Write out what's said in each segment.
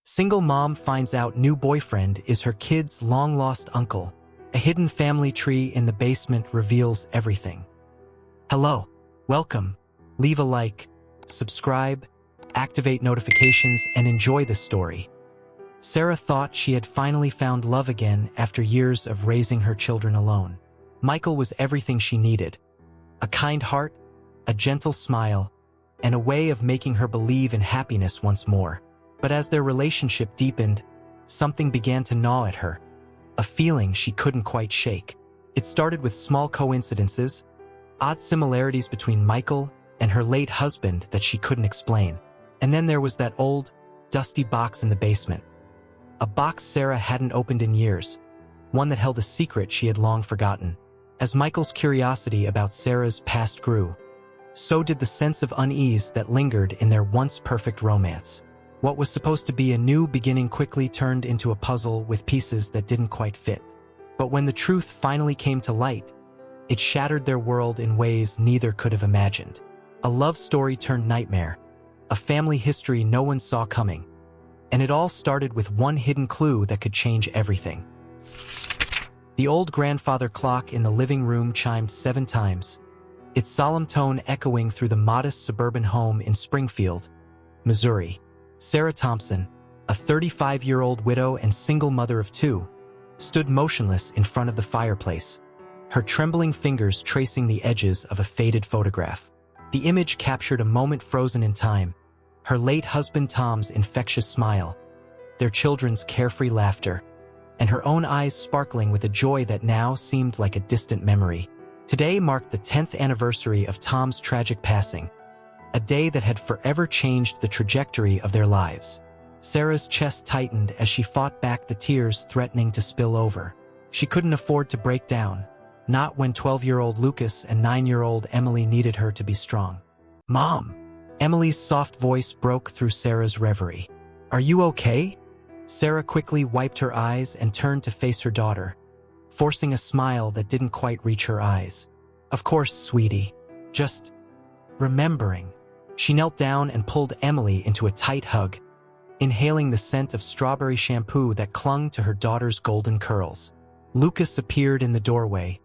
Single mom finds out new boyfriend is her kid's long-lost uncle. A hidden family tree in the basement reveals everything. Hello, welcome. Leave a like, subscribe, activate notifications, and enjoy the story. Sarah thought she had finally found love again after years of raising her children alone. Michael was everything she needed. A kind heart, a gentle smile, and a way of making her believe in happiness once more. But as their relationship deepened, something began to gnaw at her. A feeling she couldn't quite shake. It started with small coincidences, odd similarities between Michael and her late husband that she couldn't explain. And then there was that old, dusty box in the basement. A box Sarah hadn't opened in years, one that held a secret she had long forgotten. As Michael's curiosity about Sarah's past grew, so did the sense of unease that lingered in their once perfect romance. What was supposed to be a new beginning quickly turned into a puzzle with pieces that didn't quite fit. But when the truth finally came to light, it shattered their world in ways neither could have imagined. A love story turned nightmare, a family history no one saw coming. And it all started with one hidden clue that could change everything. The old grandfather clock in the living room chimed 7 times, its solemn tone echoing through the modest suburban home in Springfield, Missouri. Sarah Thompson, a 35-year-old widow and single mother of 2, stood motionless in front of the fireplace, her trembling fingers tracing the edges of a faded photograph. The image captured a moment frozen in time, her late husband Tom's infectious smile, their children's carefree laughter, and her own eyes sparkling with a joy that now seemed like a distant memory. Today marked the 10th anniversary of Tom's tragic passing, a day that had forever changed the trajectory of their lives. Sarah's chest tightened as she fought back the tears threatening to spill over. She couldn't afford to break down, not when 12-year-old Lucas and 9-year-old Emily needed her to be strong. "Mom!" Emily's soft voice broke through Sarah's reverie. "Are you okay?" Sarah quickly wiped her eyes and turned to face her daughter, forcing a smile that didn't quite reach her eyes. "Of course, sweetie. Just remembering." She knelt down and pulled Emily into a tight hug, inhaling the scent of strawberry shampoo that clung to her daughter's golden curls. Lucas appeared in the doorway,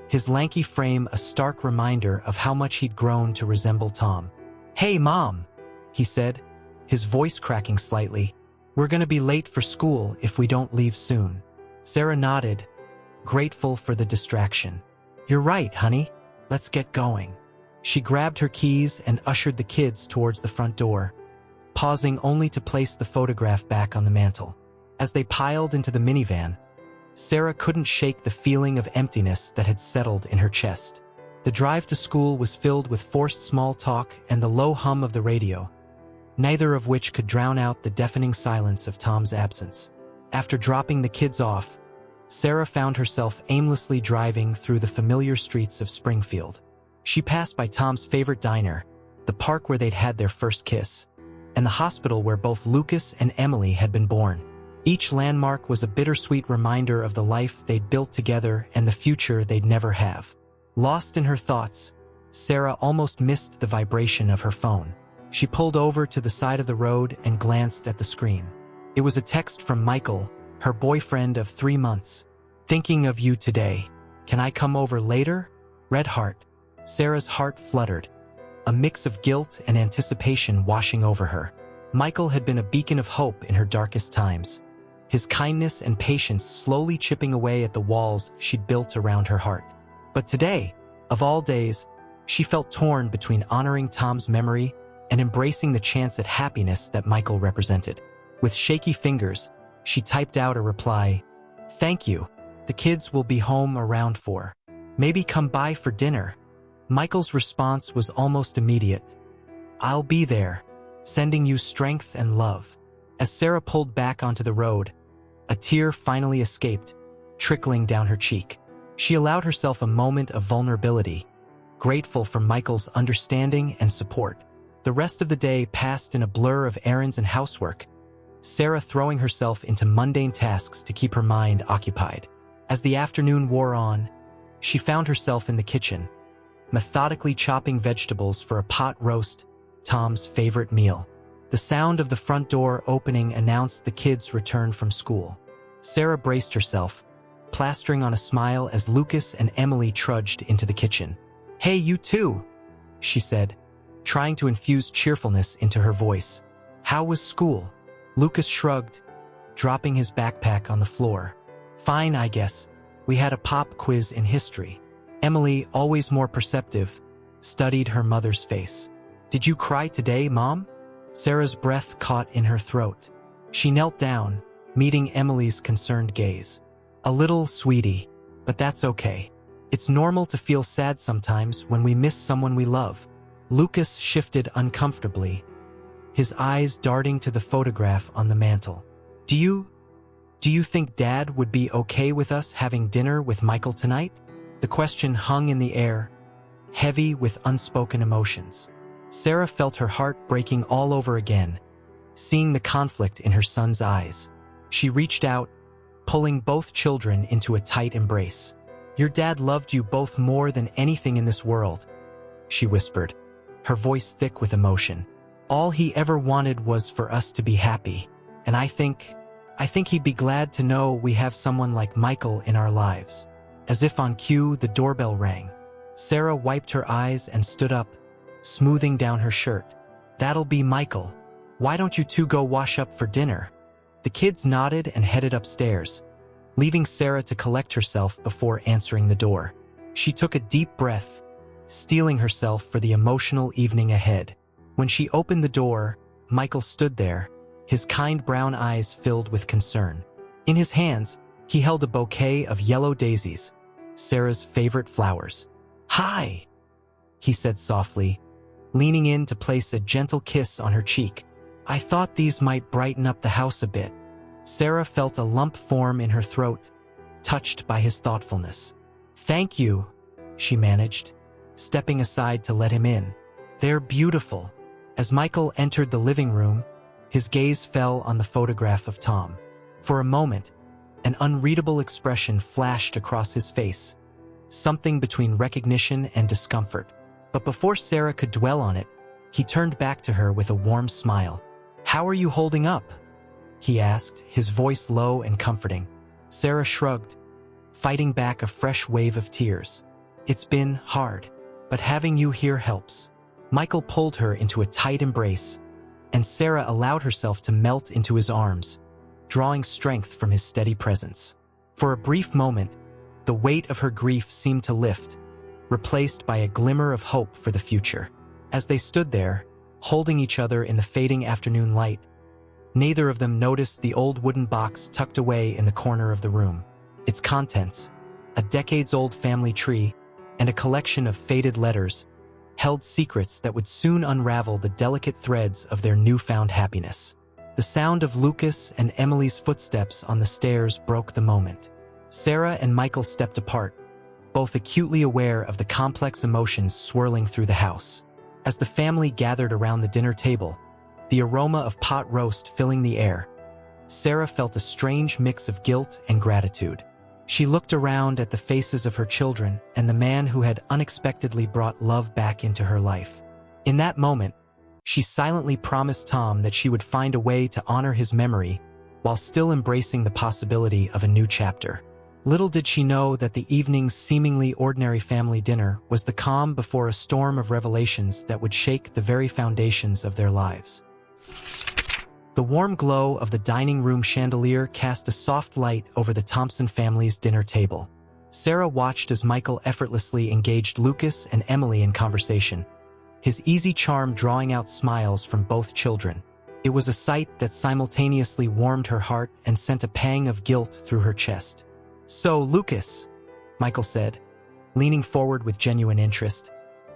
his lanky frame a stark reminder of how much he'd grown to resemble Tom. "Hey, Mom," he said, his voice cracking slightly. "We're gonna be late for school if we don't leave soon." Sarah nodded, grateful for the distraction. "You're right, honey. Let's get going." She grabbed her keys and ushered the kids towards the front door, pausing only to place the photograph back on the mantel. As they piled into the minivan, Sarah couldn't shake the feeling of emptiness that had settled in her chest. The drive to school was filled with forced small talk and the low hum of the radio, neither of which could drown out the deafening silence of Tom's absence. After dropping the kids off, Sarah found herself aimlessly driving through the familiar streets of Springfield. She passed by Tom's favorite diner, the park where they'd had their first kiss, and the hospital where both Lucas and Emily had been born. Each landmark was a bittersweet reminder of the life they'd built together and the future they'd never have. Lost in her thoughts, Sarah almost missed the vibration of her phone. She pulled over to the side of the road and glanced at the screen. It was a text from Michael, her boyfriend of 3 months. "Thinking of you today. Can I come over later? Red heart." Sarah's heart fluttered, a mix of guilt and anticipation washing over her. Michael had been a beacon of hope in her darkest times, his kindness and patience slowly chipping away at the walls she'd built around her heart. But today, of all days, she felt torn between honoring Tom's memory and embracing the chance at happiness that Michael represented. With shaky fingers, she typed out a reply, "Thank you. The kids will be home around 4. Maybe come by for dinner." Michael's response was almost immediate. "I'll be there, sending you strength and love." As Sarah pulled back onto the road, a tear finally escaped, trickling down her cheek. She allowed herself a moment of vulnerability, grateful for Michael's understanding and support. The rest of the day passed in a blur of errands and housework, Sarah throwing herself into mundane tasks to keep her mind occupied. As the afternoon wore on, she found herself in the kitchen, methodically chopping vegetables for a pot roast, Tom's favorite meal. The sound of the front door opening announced the kids' return from school. Sarah braced herself, plastering on a smile as Lucas and Emily trudged into the kitchen. "Hey, you too," she said, trying to infuse cheerfulness into her voice. "How was school?" Lucas shrugged, dropping his backpack on the floor. "Fine, I guess. We had a pop quiz in history." Emily, always more perceptive, studied her mother's face. "Did you cry today, Mom?" Sarah's breath caught in her throat. She knelt down, meeting Emily's concerned gaze. "A little, sweetie, but that's okay. It's normal to feel sad sometimes when we miss someone we love." Lucas shifted uncomfortably, his eyes darting to the photograph on the mantel. Do you think Dad would be okay with us having dinner with Michael tonight?" The question hung in the air, heavy with unspoken emotions. Sarah felt her heart breaking all over again, seeing the conflict in her son's eyes. She reached out, pulling both children into a tight embrace. "Your dad loved you both more than anything in this world," she whispered, her voice thick with emotion. "All he ever wanted was for us to be happy, and I think he'd be glad to know we have someone like Michael in our lives." As if on cue, the doorbell rang. Sarah wiped her eyes and stood up, smoothing down her shirt. "That'll be Michael. Why don't you two go wash up for dinner?" The kids nodded and headed upstairs, leaving Sarah to collect herself before answering the door. She took a deep breath, steeling herself for the emotional evening ahead. When she opened the door, Michael stood there, his kind brown eyes filled with concern. In his hands, he held a bouquet of yellow daisies, Sarah's favorite flowers. "Hi," he said softly, leaning in to place a gentle kiss on her cheek. "I thought these might brighten up the house a bit." Sarah felt a lump form in her throat, touched by his thoughtfulness. "Thank you," she managed, stepping aside to let him in. "They're beautiful." As Michael entered the living room, his gaze fell on the photograph of Tom. For a moment, an unreadable expression flashed across his face, something between recognition and discomfort. But before Sarah could dwell on it, he turned back to her with a warm smile. "How are you holding up?" he asked, his voice low and comforting. Sarah shrugged, fighting back a fresh wave of tears. "It's been hard, but having you here helps." Michael pulled her into a tight embrace, and Sarah allowed herself to melt into his arms, drawing strength from his steady presence. For a brief moment, the weight of her grief seemed to lift, replaced by a glimmer of hope for the future. As they stood there, holding each other in the fading afternoon light, neither of them noticed the old wooden box tucked away in the corner of the room. Its contents, a decades-old family tree and a collection of faded letters, held secrets that would soon unravel the delicate threads of their newfound happiness. The sound of Lucas and Emily's footsteps on the stairs broke the moment. Sarah and Michael stepped apart, both acutely aware of the complex emotions swirling through the house. As the family gathered around the dinner table, the aroma of pot roast filling the air, Sarah felt a strange mix of guilt and gratitude. She looked around at the faces of her children and the man who had unexpectedly brought love back into her life. In that moment, she silently promised Tom that she would find a way to honor his memory while still embracing the possibility of a new chapter. Little did she know that the evening's seemingly ordinary family dinner was the calm before a storm of revelations that would shake the very foundations of their lives. The warm glow of the dining room chandelier cast a soft light over the Thompson family's dinner table. Sarah watched as Michael effortlessly engaged Lucas and Emily in conversation, his easy charm drawing out smiles from both children. It was a sight that simultaneously warmed her heart and sent a pang of guilt through her chest. "So, Lucas," Michael said, leaning forward with genuine interest,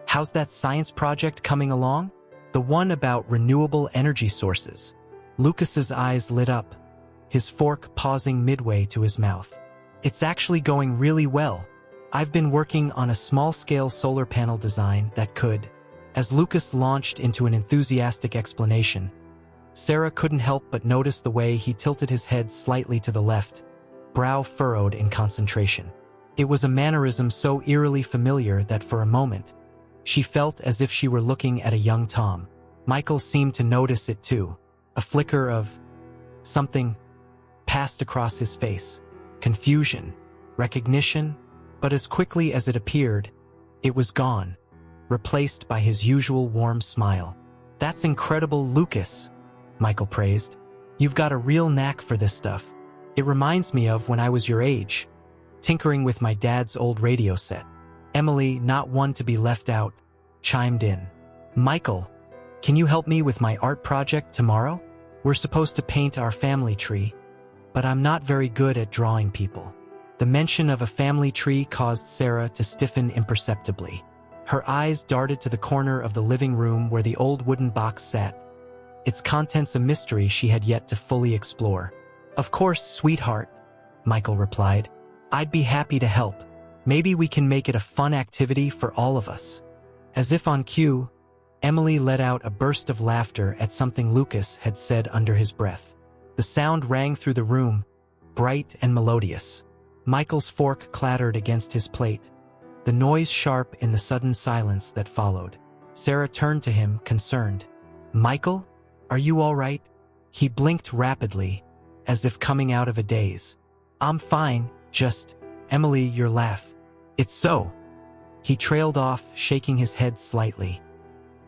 "how's that science project coming along? The one about renewable energy sources." Lucas's eyes lit up, his fork pausing midway to his mouth. "It's actually going really well. I've been working on a small-scale solar panel design that could." As Lucas launched into an enthusiastic explanation, Sarah couldn't help but notice the way he tilted his head slightly to the left, brow furrowed in concentration. It was a mannerism so eerily familiar that for a moment, she felt as if she were looking at a young Tom. Michael seemed to notice it too. A flicker of something passed across his face. Confusion, recognition, but as quickly as it appeared, it was gone, replaced by his usual warm smile. "That's incredible, Lucas," Michael praised. "You've got a real knack for this stuff. It reminds me of when I was your age, tinkering with my dad's old radio set." Emily, not one to be left out, chimed in. "Michael, can you help me with my art project tomorrow? We're supposed to paint our family tree, but I'm not very good at drawing people." The mention of a family tree caused Sarah to stiffen imperceptibly. Her eyes darted to the corner of the living room where the old wooden box sat, its contents a mystery she had yet to fully explore. "Of course, sweetheart," Michael replied. "I'd be happy to help. Maybe we can make it a fun activity for all of us." As if on cue, Emily let out a burst of laughter at something Lucas had said under his breath. The sound rang through the room, bright and melodious. Michael's fork clattered against his plate, the noise sharp in the sudden silence that followed. Sarah turned to him, concerned. "Michael, are you all right?" He blinked rapidly, as if coming out of a daze. "I'm fine, just, Emily, your laugh. It's so." He trailed off, shaking his head slightly.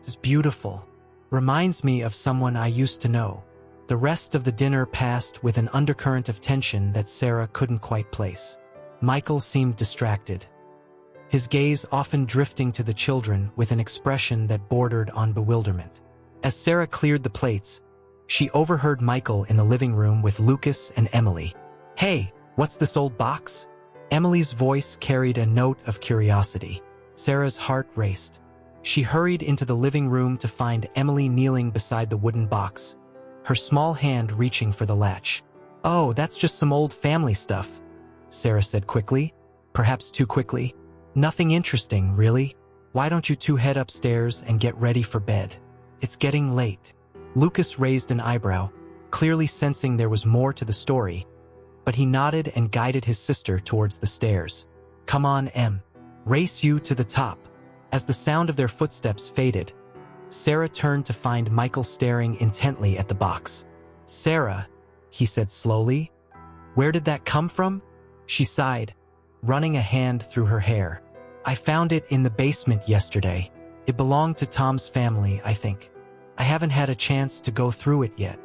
"It's beautiful. Reminds me of someone I used to know." The rest of the dinner passed with an undercurrent of tension that Sarah couldn't quite place. Michael seemed distracted, his gaze often drifting to the children with an expression that bordered on bewilderment. As Sarah cleared the plates, she overheard Michael in the living room with Lucas and Emily. "Hey, what's this old box?" Emily's voice carried a note of curiosity. Sarah's heart raced. She hurried into the living room to find Emily kneeling beside the wooden box, her small hand reaching for the latch. "Oh, that's just some old family stuff," Sarah said quickly, perhaps too quickly. "Nothing interesting, really. Why don't you two head upstairs and get ready for bed? It's getting late." Lucas raised an eyebrow, clearly sensing there was more to the story, but he nodded and guided his sister towards the stairs. "Come on, Em. Race you to the top." As the sound of their footsteps faded, Sarah turned to find Michael staring intently at the box. "Sarah," he said slowly, "where did that come from?" She sighed, running a hand through her hair. "I found it in the basement yesterday. It belonged to Tom's family, I think. I haven't had a chance to go through it yet."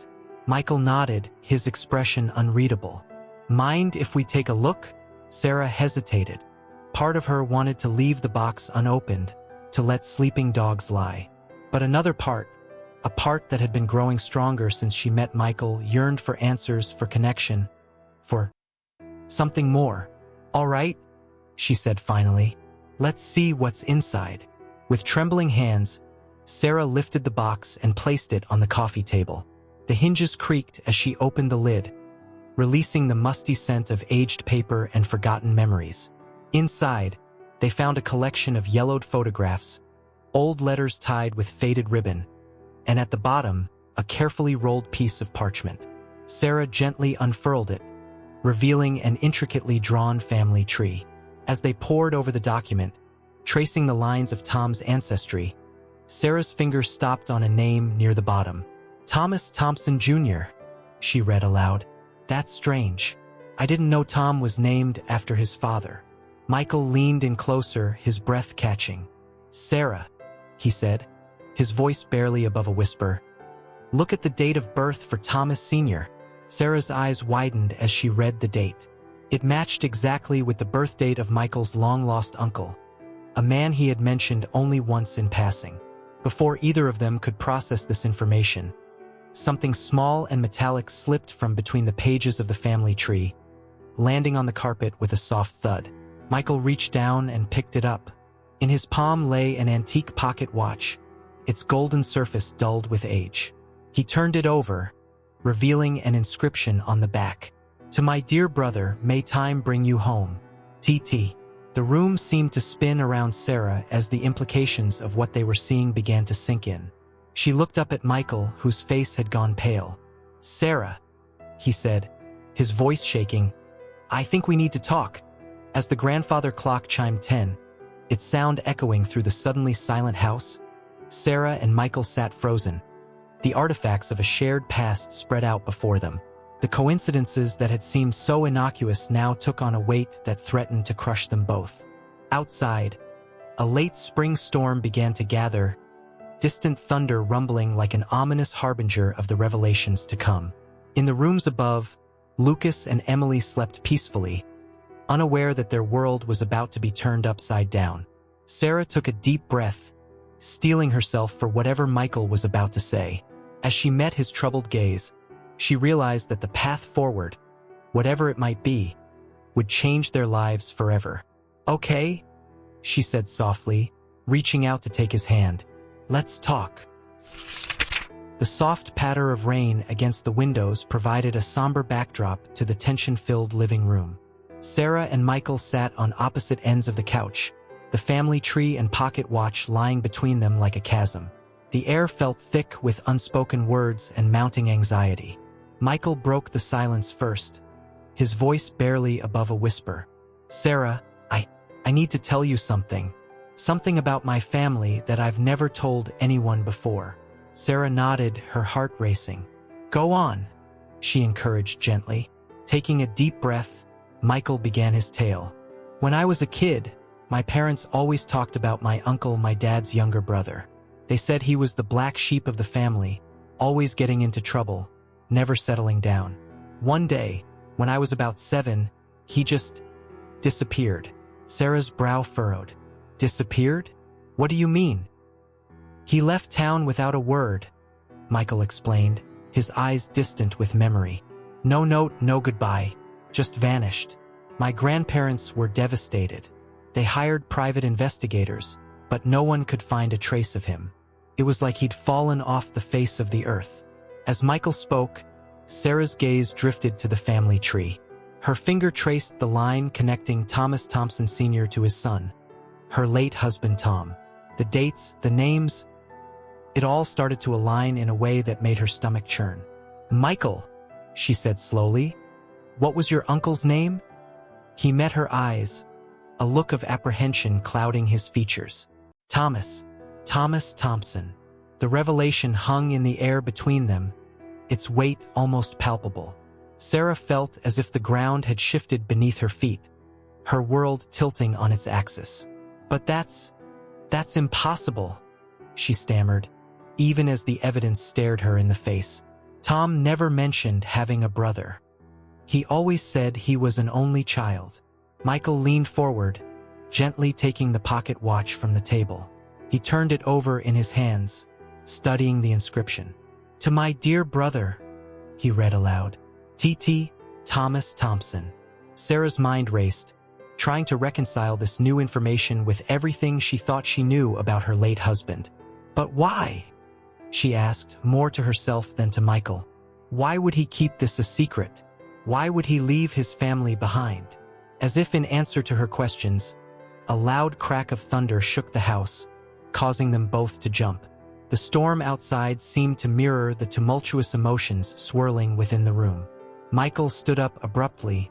Michael nodded, his expression unreadable. "Mind if we take a look?" Sarah hesitated. Part of her wanted to leave the box unopened, to let sleeping dogs lie. But another part, a part that had been growing stronger since she met Michael, yearned for answers, for connection, for something more. "All right," she said finally. "Let's see what's inside." With trembling hands, Sarah lifted the box and placed it on the coffee table. The hinges creaked as she opened the lid, releasing the musty scent of aged paper and forgotten memories. Inside, they found a collection of yellowed photographs, old letters tied with faded ribbon, and at the bottom, a carefully rolled piece of parchment. Sarah gently unfurled it, revealing an intricately drawn family tree. As they pored over the document, tracing the lines of Tom's ancestry, Sarah's fingers stopped on a name near the bottom. "Thomas Thompson Jr.," she read aloud. "That's strange. I didn't know Tom was named after his father." Michael leaned in closer, his breath catching. "Sarah," he said, his voice barely above a whisper, "look at the date of birth for Thomas Sr." Sarah's eyes widened as she read the date. It matched exactly with the birth date of Michael's long-lost uncle, a man he had mentioned only once in passing. Before either of them could process this information, something small and metallic slipped from between the pages of the family tree, landing on the carpet with a soft thud. Michael reached down and picked it up. In his palm lay an antique pocket watch, its golden surface dulled with age. He turned it over, revealing an inscription on the back. "To my dear brother, may time bring you home. TT." The room seemed to spin around Sarah as the implications of what they were seeing began to sink in. She looked up at Michael, whose face had gone pale. "Sarah," he said, his voice shaking, "I think we need to talk." As the grandfather clock chimed 10, its sound echoing through the suddenly silent house, Sarah and Michael sat frozen. The artifacts of a shared past spread out before them. The coincidences that had seemed so innocuous now took on a weight that threatened to crush them both. Outside, a late spring storm began to gather, distant thunder rumbling like an ominous harbinger of the revelations to come. In the rooms above, Lucas and Emily slept peacefully, unaware that their world was about to be turned upside down. Sarah took a deep breath, steeling herself for whatever Michael was about to say. As she met his troubled gaze, she realized that the path forward, whatever it might be, would change their lives forever. "Okay," she said softly, reaching out to take his hand. "Let's talk." The soft patter of rain against the windows provided a somber backdrop to the tension-filled living room. Sarah and Michael sat on opposite ends of the couch, the family tree and pocket watch lying between them like a chasm. The air felt thick with unspoken words and mounting anxiety. Michael broke the silence first, his voice barely above a whisper. "Sarah, I need to tell you something. Something about my family that I've never told anyone before." Sarah nodded, her heart racing. "Go on," she encouraged gently. Taking a deep breath, Michael began his tale. "When I was a kid, my parents always talked about my uncle, my dad's younger brother. They said he was the black sheep of the family, always getting into trouble, never settling down. One day, when I was about 7, he just disappeared." Sarah's brow furrowed. "Disappeared? What do you mean?" "He left town without a word," Michael explained, his eyes distant with memory. "No note, no goodbye, just vanished. My grandparents were devastated. They hired private investigators, but no one could find a trace of him. It was like he'd fallen off the face of the earth." As Michael spoke, Sarah's gaze drifted to the family tree. Her finger traced the line connecting Thomas Thompson Sr. to his son, her late husband Tom. The dates, the names, it all started to align in a way that made her stomach churn. "Michael," she said slowly, "what was your uncle's name?" He met her eyes, a look of apprehension clouding his features. Thomas Thompson." The revelation hung in the air between them, its weight almost palpable. Sarah felt as if the ground had shifted beneath her feet, her world tilting on its axis. "But that's impossible," she stammered, even as the evidence stared her in the face. "Tom never mentioned having a brother. He always said he was an only child." Michael leaned forward, gently taking the pocket watch from the table. He turned it over in his hands, studying the inscription. "To my dear brother," he read aloud. "T.T. Thomas Thompson." Sarah's mind raced, trying to reconcile this new information with everything she thought she knew about her late husband. "But why?" she asked, more to herself than to Michael. "Why would he keep this a secret? Why would he leave his family behind?" As if in answer to her questions, a loud crack of thunder shook the house, causing them both to jump. The storm outside seemed to mirror the tumultuous emotions swirling within the room. Michael stood up abruptly,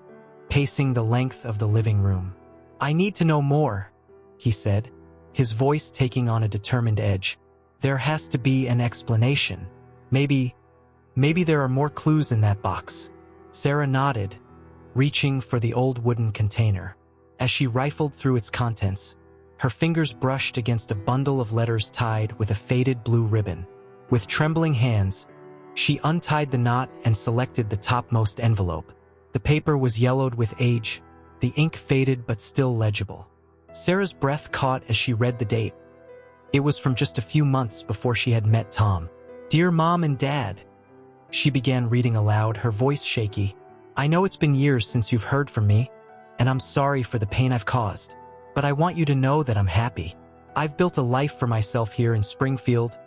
pacing the length of the living room. "I need to know more," he said, his voice taking on a determined edge. "There has to be an explanation. Maybe there are more clues in that box." Sarah nodded, reaching for the old wooden container. As she rifled through its contents, her fingers brushed against a bundle of letters tied with a faded blue ribbon. With trembling hands, she untied the knot and selected the topmost envelope. The paper was yellowed with age, the ink faded but still legible. Sarah's breath caught as she read the date. It was from just a few months before she had met Tom. "Dear Mom and Dad," she began reading aloud, her voice shaky. "I know it's been years since you've heard from me, and I'm sorry for the pain I've caused. But I want you to know that I'm happy. I've built a life for myself here in Springfield,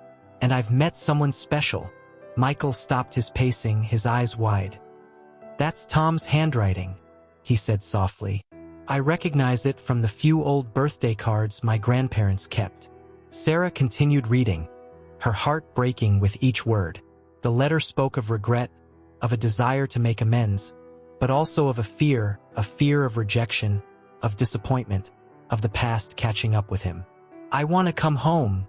and I've met someone special." Michael stopped his pacing, his eyes wide. "That's Tom's handwriting," he said softly. "I recognize it from the few old birthday cards my grandparents kept." Sarah continued reading, her heart breaking with each word. The letter spoke of regret, of a desire to make amends, but also of a fear of rejection, of disappointment, of the past catching up with him. "I want to come home,"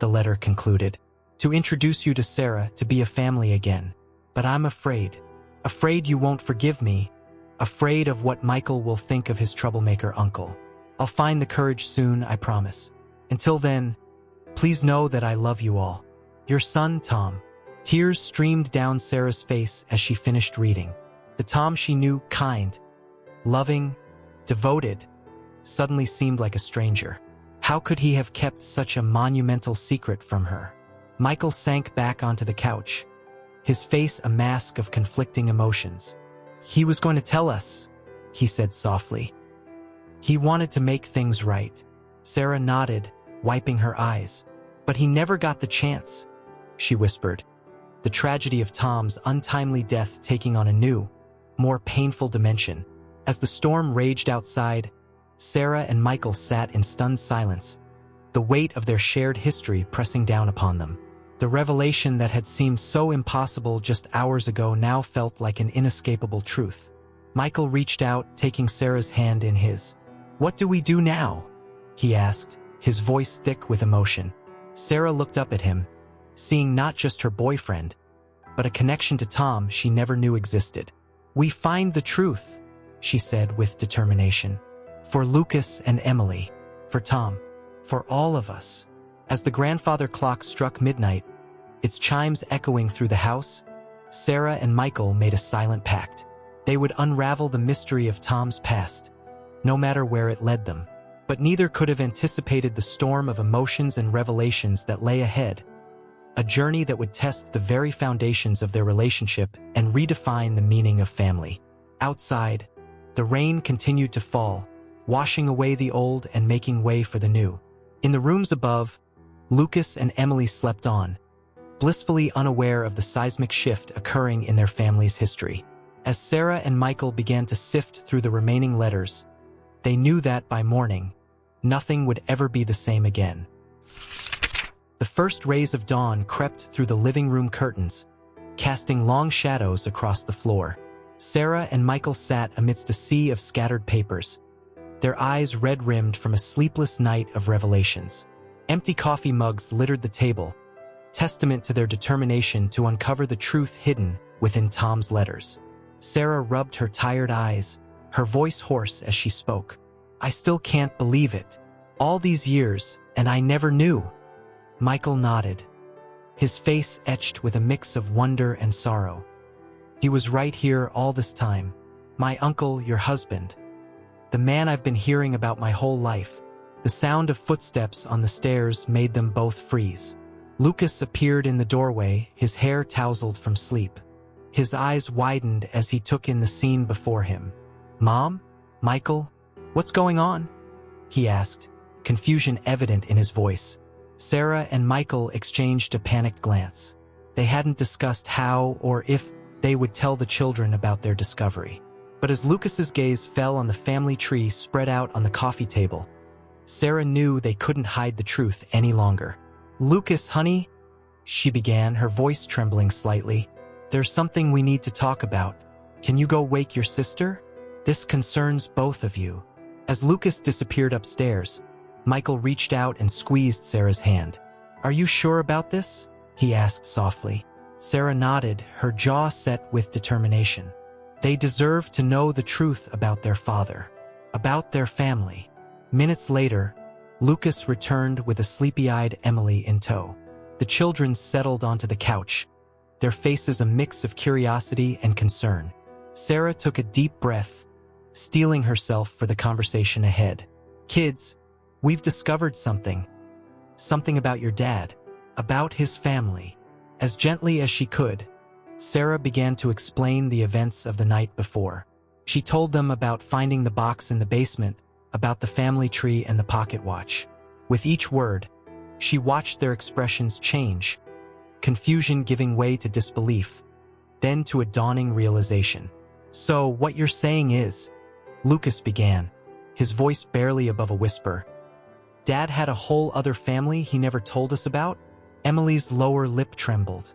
the letter concluded. To introduce you to Sarah, to be a family again. But I'm afraid. Afraid you won't forgive me. Afraid of what Michael will think of his troublemaker uncle. I'll find the courage soon, I promise. Until then, please know that I love you all. Your son, Tom. Tears streamed down Sarah's face as she finished reading. The Tom she knew, kind, loving, devoted, suddenly seemed like a stranger. How could he have kept such a monumental secret from her? Michael sank back onto the couch, his face a mask of conflicting emotions. He was going to tell us, he said softly. He wanted to make things right. Sarah nodded, wiping her eyes. But he never got the chance, she whispered, the tragedy of Tom's untimely death taking on a new, more painful dimension. As the storm raged outside, Sarah and Michael sat in stunned silence, the weight of their shared history pressing down upon them. The revelation that had seemed so impossible just hours ago now felt like an inescapable truth. Michael reached out, taking Sarah's hand in his. "What do we do now?" he asked, his voice thick with emotion. Sarah looked up at him, seeing not just her boyfriend, but a connection to Tom she never knew existed. "We find the truth," she said with determination. "For Lucas and Emily, for Tom, for all of us." As the grandfather clock struck midnight, its chimes echoing through the house, Sarah and Michael made a silent pact. They would unravel the mystery of Tom's past, no matter where it led them. But neither could have anticipated the storm of emotions and revelations that lay ahead, a journey that would test the very foundations of their relationship and redefine the meaning of family. Outside, the rain continued to fall, washing away the old and making way for the new. In the rooms above, Lucas and Emily slept on, blissfully unaware of the seismic shift occurring in their family's history. As Sarah and Michael began to sift through the remaining letters, they knew that by morning, nothing would ever be the same again. The first rays of dawn crept through the living room curtains, casting long shadows across the floor. Sarah and Michael sat amidst a sea of scattered papers, their eyes red-rimmed from a sleepless night of revelations. Empty coffee mugs littered the table, testament to their determination to uncover the truth hidden within Tom's letters. Sarah rubbed her tired eyes, her voice hoarse as she spoke. "I still can't believe it. All these years, and I never knew." Michael nodded, his face etched with a mix of wonder and sorrow. "He was right here all this time. My uncle, your husband. The man I've been hearing about my whole life." The sound of footsteps on the stairs made them both freeze. Lucas appeared in the doorway, his hair tousled from sleep. His eyes widened as he took in the scene before him. "Mom? Michael? What's going on?" he asked, confusion evident in his voice. Sarah and Michael exchanged a panicked glance. They hadn't discussed how or if they would tell the children about their discovery. But as Lucas's gaze fell on the family tree spread out on the coffee table, Sarah knew they couldn't hide the truth any longer. "Lucas, honey," she began, her voice trembling slightly. "There's something we need to talk about. Can you go wake your sister? This concerns both of you." As Lucas disappeared upstairs, Michael reached out and squeezed Sarah's hand. "Are you sure about this?" he asked softly. Sarah nodded, her jaw set with determination. They deserve to know the truth about their father, about their family. Minutes later, Lucas returned with a sleepy-eyed Emily in tow. The children settled onto the couch, their faces a mix of curiosity and concern. Sarah took a deep breath, steeling herself for the conversation ahead. "Kids, we've discovered something. Something about your dad, about his family." As gently as she could, Sarah began to explain the events of the night before. She told them about finding the box in the basement, about the family tree and the pocket watch. With each word, she watched their expressions change, confusion giving way to disbelief, then to a dawning realization. "So what you're saying is," Lucas began, his voice barely above a whisper, "Dad had a whole other family he never told us about?" Emily's lower lip trembled.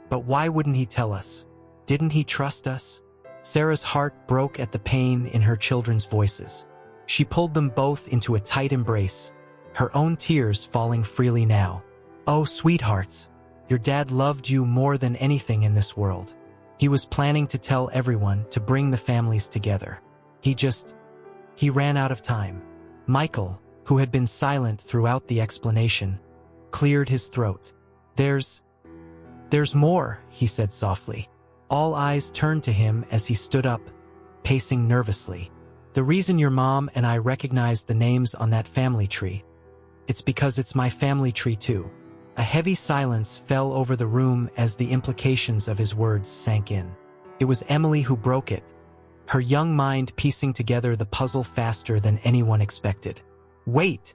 "But why wouldn't he tell us? Didn't he trust us?" Sarah's heart broke at the pain in her children's voices. She pulled them both into a tight embrace, her own tears falling freely now. "Oh, sweethearts, your dad loved you more than anything in this world. He was planning to tell everyone to bring the families together. He ran out of time." Michael, who had been silent throughout the explanation, cleared his throat. There's more," he said softly. All eyes turned to him as he stood up, pacing nervously. "The reason your mom and I recognized the names on that family tree, it's because it's my family tree too." A heavy silence fell over the room as the implications of his words sank in. It was Emily who broke it, her young mind piecing together the puzzle faster than anyone expected. "Wait,"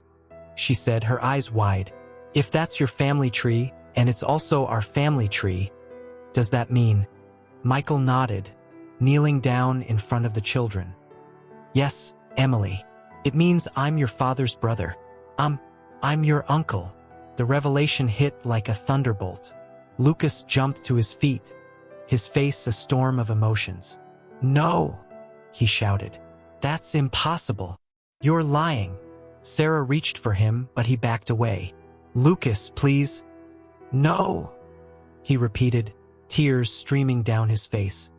she said, her eyes wide. "If that's your family tree, and it's also our family tree, does that mean?" Michael nodded, kneeling down in front of the children. "Yes, Emily. It means I'm your father's brother. I'm your uncle." The revelation hit like a thunderbolt. Lucas jumped to his feet, his face a storm of emotions. "No," he shouted. "That's impossible. You're lying." Sarah reached for him, but he backed away. "Lucas, please." "No," he repeated, tears streaming down his face.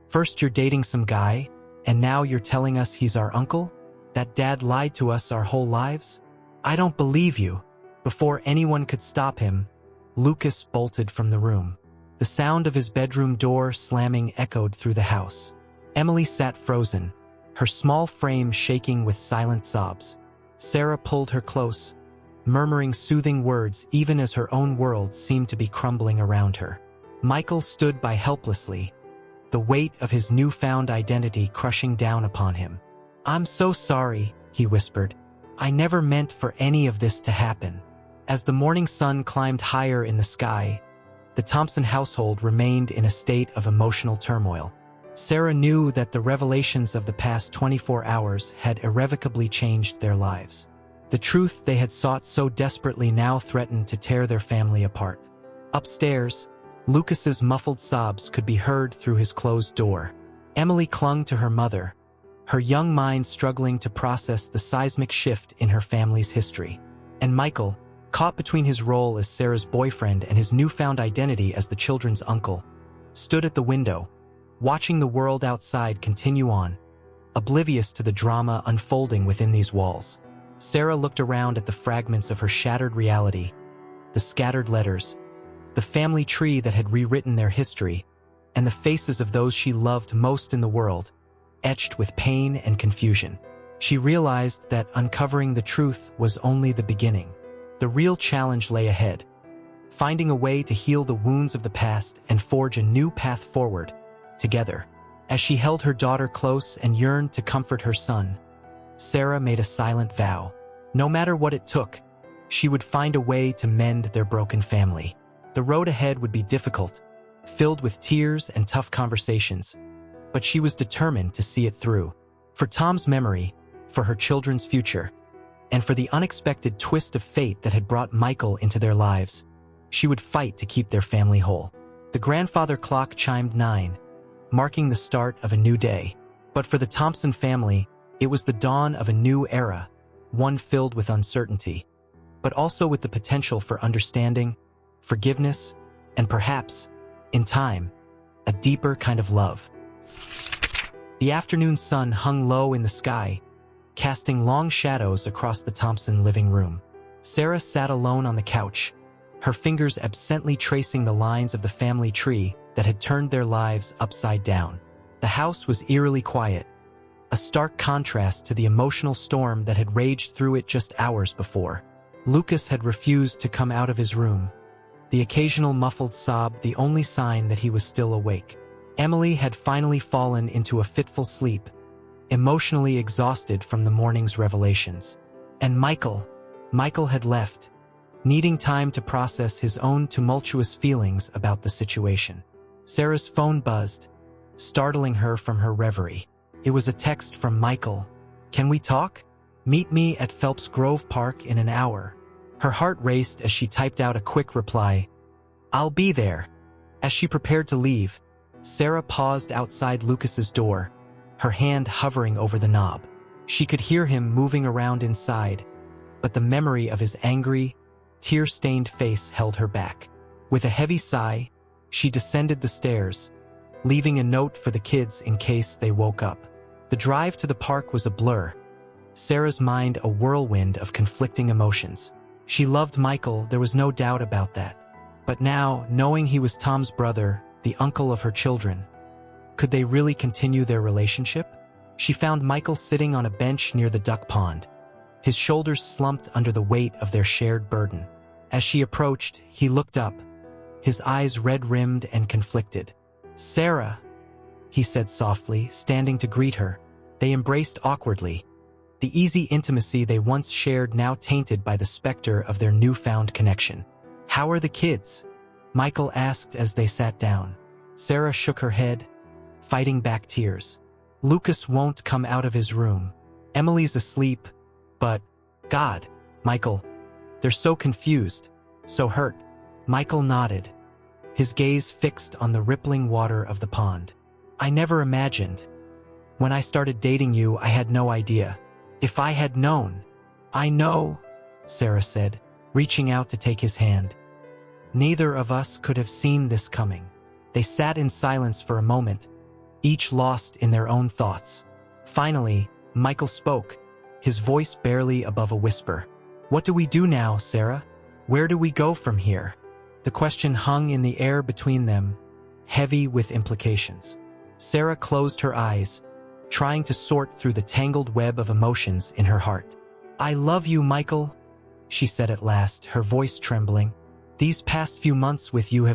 "First you're dating some guy, and now you're telling us he's our uncle? That dad lied to us our whole lives? I don't believe you." Before anyone could stop him, Lucas bolted from the room. The sound of his bedroom door slamming echoed through the house. Emily sat frozen, her small frame shaking with silent sobs. Sarah pulled her close, murmuring soothing words even as her own world seemed to be crumbling around her. Michael stood by helplessly, the weight of his newfound identity crushing down upon him. "I'm so sorry," he whispered. "I never meant for any of this to happen." As the morning sun climbed higher in the sky, the Thompson household remained in a state of emotional turmoil. Sarah knew that the revelations of the past 24 hours had irrevocably changed their lives. The truth they had sought so desperately now threatened to tear their family apart. Upstairs, Lucas's muffled sobs could be heard through his closed door. Emily clung to her mother, her young mind struggling to process the seismic shift in her family's history. And Michael, caught between his role as Sarah's boyfriend and his newfound identity as the children's uncle, stood at the window, watching the world outside continue on, oblivious to the drama unfolding within these walls. Sarah looked around at the fragments of her shattered reality, the scattered letters, the family tree that had rewritten their history, and the faces of those she loved most in the world, etched with pain and confusion. She realized that uncovering the truth was only the beginning. The real challenge lay ahead, finding a way to heal the wounds of the past and forge a new path forward, together. As she held her daughter close and yearned to comfort her son, Sarah made a silent vow. No matter what it took, she would find a way to mend their broken family. The road ahead would be difficult, filled with tears and tough conversations, but she was determined to see it through. For Tom's memory, for her children's future, and for the unexpected twist of fate that had brought Michael into their lives, she would fight to keep their family whole. The grandfather clock chimed 9, marking the start of a new day. But for the Thompson family, it was the dawn of a new era, one filled with uncertainty, but also with the potential for understanding, forgiveness, and perhaps, in time, a deeper kind of love. The afternoon sun hung low in the sky, casting long shadows across the Thompson living room. Sarah sat alone on the couch, her fingers absently tracing the lines of the family tree that had turned their lives upside down. The house was eerily quiet, a stark contrast to the emotional storm that had raged through it just hours before. Lucas had refused to come out of his room, the occasional muffled sob the only sign that he was still awake. Emily had finally fallen into a fitful sleep, emotionally exhausted from the morning's revelations. And Michael had left, needing time to process his own tumultuous feelings about the situation. Sarah's phone buzzed, startling her from her reverie. It was a text from Michael. "Can we talk? Meet me at Phelps Grove Park in an hour." Her heart raced as she typed out a quick reply. "I'll be there." As she prepared to leave, Sarah paused outside Lucas's door, her hand hovering over the knob. She could hear him moving around inside, but the memory of his angry, tear-stained face held her back. With a heavy sigh, she descended the stairs, leaving a note for the kids in case they woke up. The drive to the park was a blur, Sarah's mind a whirlwind of conflicting emotions. She loved Michael, there was no doubt about that. But now, knowing he was Tom's brother, the uncle of her children, could they really continue their relationship? She found Michael sitting on a bench near the duck pond, his shoulders slumped under the weight of their shared burden. As she approached, he looked up, his eyes red-rimmed and conflicted. "Sarah," he said softly, standing to greet her. They embraced awkwardly, the easy intimacy they once shared now tainted by the specter of their newfound connection. "How are the kids?" Michael asked as they sat down. Sarah shook her head, fighting back tears. "Lucas won't come out of his room. Emily's asleep, but, God, Michael, they're so confused, so hurt." Michael nodded, his gaze fixed on the rippling water of the pond. "I never imagined. When I started dating you, I had no idea. If I had known." "I know," Sarah said, reaching out to take his hand. "Neither of us could have seen this coming." They sat in silence for a moment, each lost in their own thoughts. Finally, Michael spoke, his voice barely above a whisper. "What do we do now, Sarah? Where do we go from here?" The question hung in the air between them, heavy with implications. Sarah closed her eyes, trying to sort through the tangled web of emotions in her heart. "I love you, Michael," she said at last, her voice trembling. "These past few months with you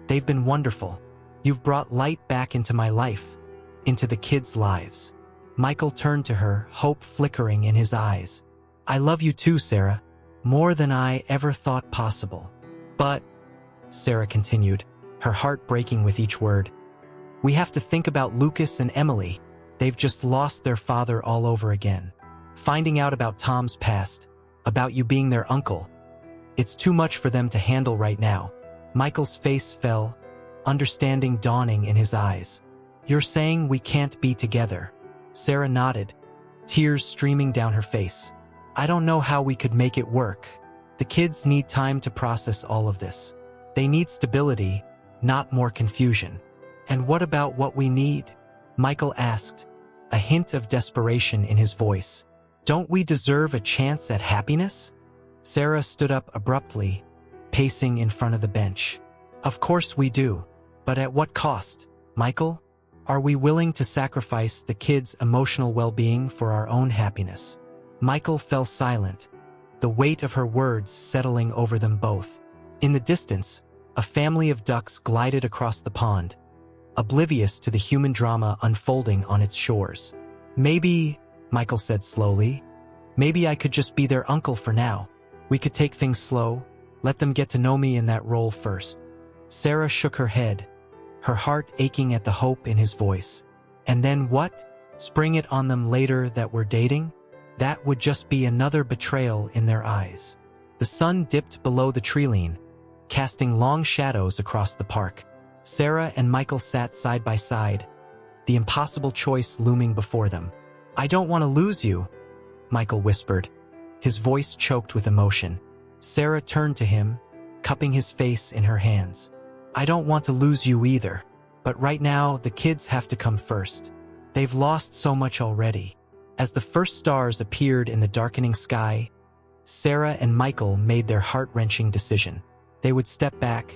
they've been wonderful. You've brought light back into my life, into the kids' lives." Michael turned to her, hope flickering in his eyes. "I love you too, Sarah, more than I ever thought possible. But," Sarah continued, her heart breaking with each word, "we have to think about Lucas and Emily. They've just lost their father all over again. Finding out about Tom's past, about you being their uncle, it's too much for them to handle right now." Michael's face fell, understanding dawning in his eyes. "You're saying we can't be together?" Sarah nodded, tears streaming down her face. "I don't know how we could make it work. The kids need time to process all of this. They need stability, not more confusion." "And what about what we need?" Michael asked, a hint of desperation in his voice. "Don't we deserve a chance at happiness?" Sarah stood up abruptly, pacing in front of the bench. "Of course we do. But at what cost, Michael? Are we willing to sacrifice the kids' emotional well-being for our own happiness?" Michael fell silent, the weight of her words settling over them both. In the distance, a family of ducks glided across the pond, oblivious to the human drama unfolding on its shores. "Maybe," Michael said slowly, "maybe I could just be their uncle for now. We could take things slow, let them get to know me in that role first." Sarah shook her head, her heart aching at the hope in his voice. "And then what? Spring it on them later that we're dating? That would just be another betrayal in their eyes." The sun dipped below the treeline, casting long shadows across the park. Sarah and Michael sat side by side, the impossible choice looming before them. "I don't want to lose you," Michael whispered, his voice choked with emotion. Sarah turned to him, cupping his face in her hands. "I don't want to lose you either, but right now the kids have to come first. They've lost so much already." As the first stars appeared in the darkening sky, Sarah and Michael made their heart-wrenching decision. They would step back,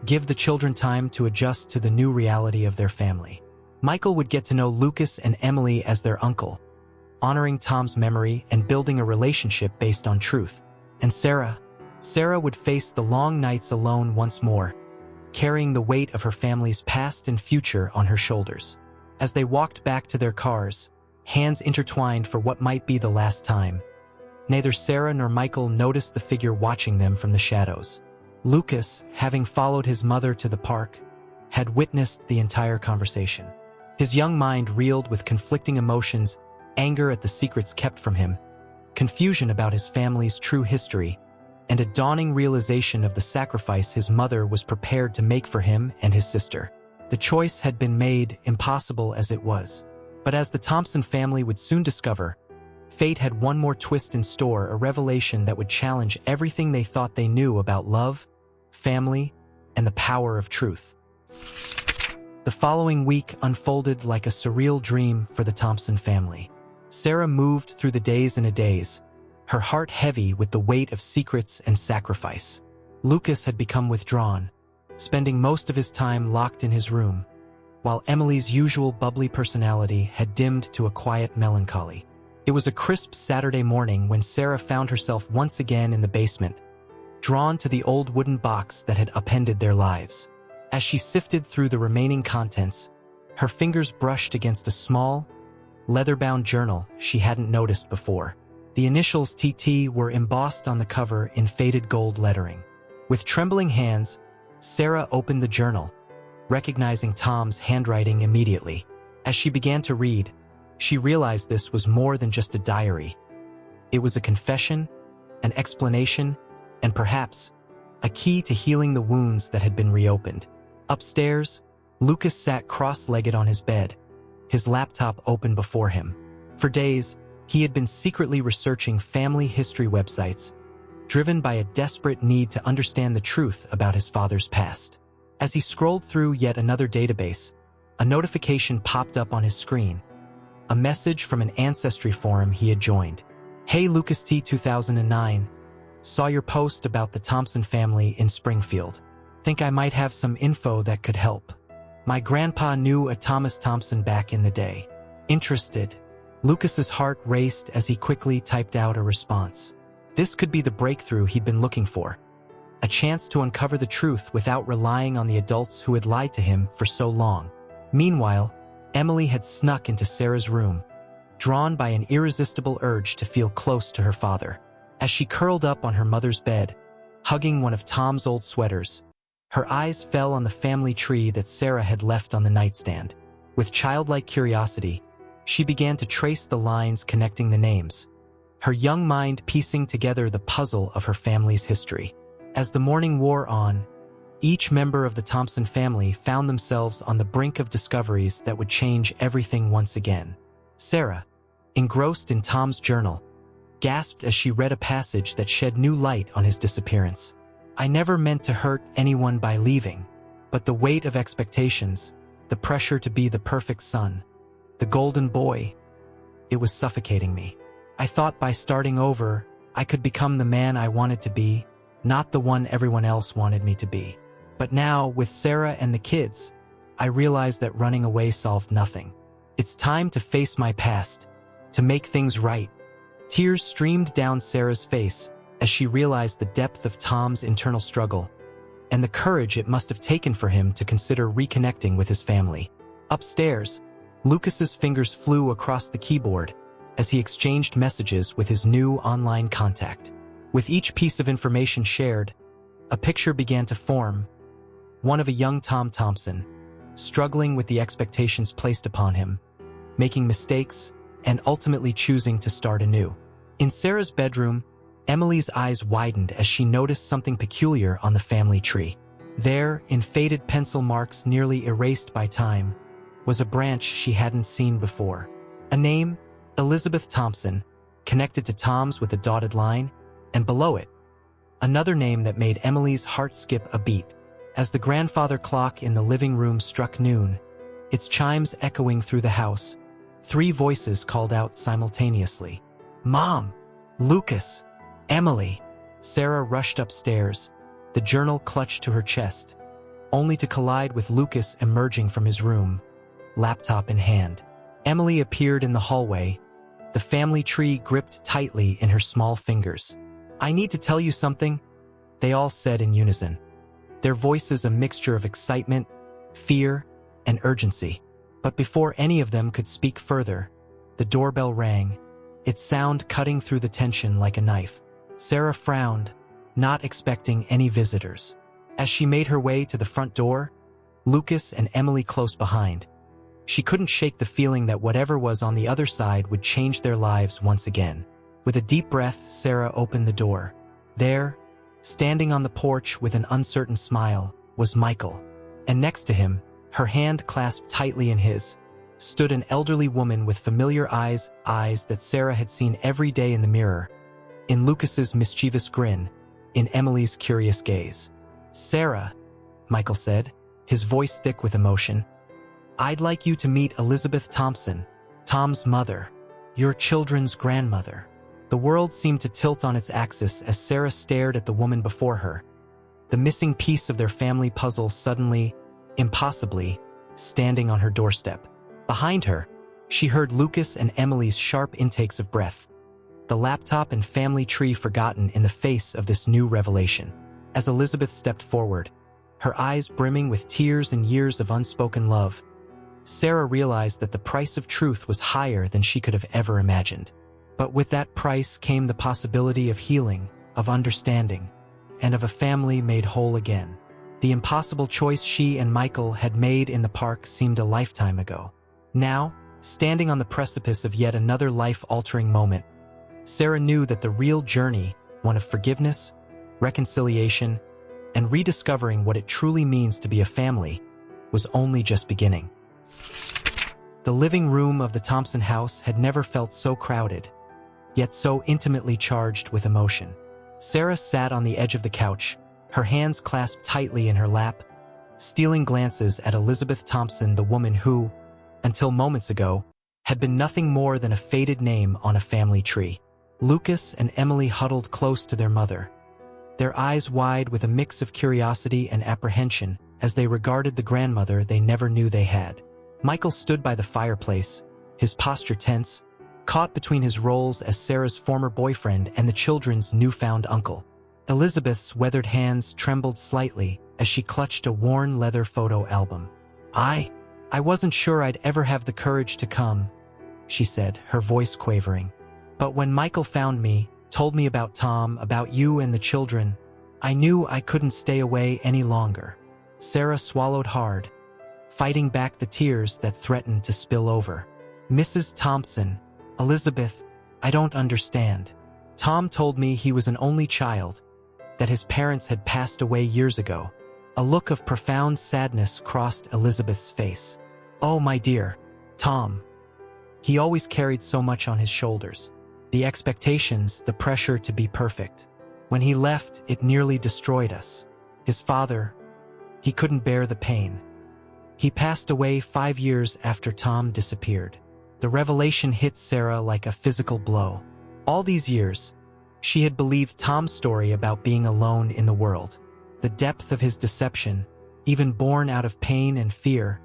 give the children time to adjust to the new reality of their family. Michael would get to know Lucas and Emily as their uncle, honoring Tom's memory and building a relationship based on truth. And Sarah would face the long nights alone once more, carrying the weight of her family's past and future on her shoulders. As they walked back to their cars, hands intertwined for what might be the last time, neither Sarah nor Michael noticed the figure watching them from the shadows. Lucas, having followed his mother to the park, had witnessed the entire conversation. His young mind reeled with conflicting emotions, anger at the secrets kept from him, confusion about his family's true history, and a dawning realization of the sacrifice his mother was prepared to make for him and his sister. The choice had been made, impossible as it was. But as the Thompson family would soon discover, Fate had one more twist in store, a revelation that would challenge everything they thought they knew about love, family, and the power of truth. The following week unfolded like a surreal dream for the Thompson family. Sarah moved through the days and a days, her heart heavy with the weight of secrets and sacrifice. Lucas had become withdrawn, spending most of his time locked in his room, while Emily's usual bubbly personality had dimmed to a quiet melancholy. It was a crisp Saturday morning when Sarah found herself once again in the basement, drawn to the old wooden box that had upended their lives. As she sifted through the remaining contents, her fingers brushed against a small, leather-bound journal she hadn't noticed before. The initials TT were embossed on the cover in faded gold lettering. With trembling hands, Sarah opened the journal, recognizing Tom's handwriting immediately. As she began to read, she realized this was more than just a diary. It was a confession, an explanation, and perhaps a key to healing the wounds that had been reopened. Upstairs, Lucas sat cross-legged on his bed, his laptop open before him. For days, he had been secretly researching family history websites, driven by a desperate need to understand the truth about his father's past. As he scrolled through yet another database, a notification popped up on his screen, a message from an ancestry forum he had joined. "Hey Lucas T 2009, saw your post about the Thompson family in Springfield. Think I might have some info that could help. My grandpa knew a Thomas Thompson back in the day. Interested?" Lucas's heart raced as he quickly typed out a response. This could be the breakthrough he'd been looking for, a chance to uncover the truth without relying on the adults who had lied to him for so long. Meanwhile, Emily had snuck into Sarah's room, drawn by an irresistible urge to feel close to her father. As she curled up on her mother's bed, hugging one of Tom's old sweaters, her eyes fell on the family tree that Sarah had left on the nightstand. With childlike curiosity, she began to trace the lines connecting the names, her young mind piecing together the puzzle of her family's history. As the morning wore on, each member of the Thompson family found themselves on the brink of discoveries that would change everything once again. Sarah, engrossed in Tom's journal, gasped as she read a passage that shed new light on his disappearance. "I never meant to hurt anyone by leaving, but the weight of expectations, the pressure to be the perfect son, the golden boy, it was suffocating me. I thought by starting over, I could become the man I wanted to be, not the one everyone else wanted me to be. But now, with Sarah and the kids, I realized that running away solved nothing. It's time to face my past, to make things right." Tears streamed down Sarah's face as she realized the depth of Tom's internal struggle and the courage it must have taken for him to consider reconnecting with his family. Upstairs, Lucas's fingers flew across the keyboard as he exchanged messages with his new online contact. With each piece of information shared, a picture began to form, one of a young Tom Thompson, struggling with the expectations placed upon him, making mistakes, and ultimately choosing to start anew. In Sarah's bedroom, Emily's eyes widened as she noticed something peculiar on the family tree. There, in faded pencil marks nearly erased by time, was a branch she hadn't seen before. A name, Elizabeth Thompson, connected to Tom's with a dotted line, and below it, another name that made Emily's heart skip a beat. As the grandfather clock in the living room struck noon, its chimes echoing through the house, 3 voices called out simultaneously. "Mom! Lucas! Emily!" Sarah rushed upstairs, the journal clutched to her chest, only to collide with Lucas emerging from his room, laptop in hand. Emily appeared in the hallway, the family tree gripped tightly in her small fingers. "I need to tell you something," they all said in unison, their voices a mixture of excitement, fear, and urgency. But before any of them could speak further, the doorbell rang, its sound cutting through the tension like a knife. Sarah frowned, not expecting any visitors. As she made her way to the front door, Lucas and Emily close behind, she couldn't shake the feeling that whatever was on the other side would change their lives once again. With a deep breath, Sarah opened the door. There, standing on the porch with an uncertain smile, was Michael. And next to him, her hand clasped tightly in his, stood an elderly woman with familiar eyes that Sarah had seen every day in the mirror, in Lucas's mischievous grin, in Emily's curious gaze. "Sarah," Michael said, his voice thick with emotion, "I'd like you to meet Elizabeth Thompson, Tom's mother, your children's grandmother." The world seemed to tilt on its axis as Sarah stared at the woman before her, the missing piece of their family puzzle suddenly, impossibly, standing on her doorstep. Behind her, she heard Lucas and Emily's sharp intakes of breath, the laptop and family tree forgotten in the face of this new revelation. As Elizabeth stepped forward, her eyes brimming with tears and years of unspoken love, Sarah realized that the price of truth was higher than she could have ever imagined. But with that price came the possibility of healing, of understanding, and of a family made whole again. The impossible choice she and Michael had made in the park seemed a lifetime ago. Now, standing on the precipice of yet another life-altering moment, Sarah knew that the real journey, one of forgiveness, reconciliation, and rediscovering what it truly means to be a family, was only just beginning. The living room of the Thompson house had never felt so crowded, yet so intimately charged with emotion. Sarah sat on the edge of the couch, her hands clasped tightly in her lap, stealing glances at Elizabeth Thompson, the woman who, until moments ago, had been nothing more than a faded name on a family tree. Lucas and Emily huddled close to their mother, their eyes wide with a mix of curiosity and apprehension as they regarded the grandmother they never knew they had. Michael stood by the fireplace, his posture tense, caught between his roles as Sarah's former boyfriend and the children's newfound uncle. Elizabeth's weathered hands trembled slightly as she clutched a worn leather photo album. I wasn't sure I'd ever have the courage to come," she said, her voice quavering. "But when Michael found me, told me about Tom, about you and the children, I knew I couldn't stay away any longer." Sarah swallowed hard, fighting back the tears that threatened to spill over. "Mrs. Thompson, Elizabeth, I don't understand. Tom told me he was an only child, that his parents had passed away years ago." A look of profound sadness crossed Elizabeth's face. "Oh, my dear, Tom. He always carried so much on his shoulders. The expectations, the pressure to be perfect. When he left, it nearly destroyed us. His father, he couldn't bear the pain. He passed away 5 years after Tom disappeared." The revelation hit Sarah like a physical blow. All these years, she had believed Tom's story about being alone in the world. The depth of his deception, even born out of pain and fear,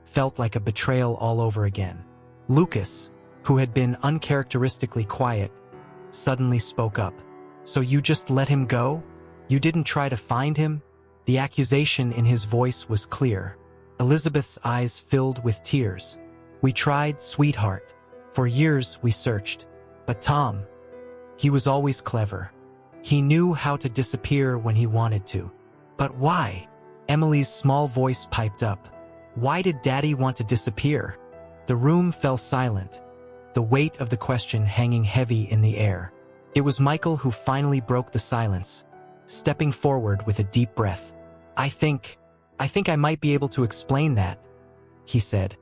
felt like a betrayal all over again. Lucas, who had been uncharacteristically quiet, suddenly spoke up. "So you just let him go? You didn't try to find him?" The accusation in his voice was clear. Elizabeth's eyes filled with tears. "We tried, sweetheart. For years we searched. But Tom, he was always clever. He knew how to disappear when he wanted to." "But why?" Emily's small voice piped up. "Why did Daddy want to disappear?" The room fell silent, the weight of the question hanging heavy in the air. It was Michael who finally broke the silence, stepping forward with a deep breath. I think I might be able to explain that," he said,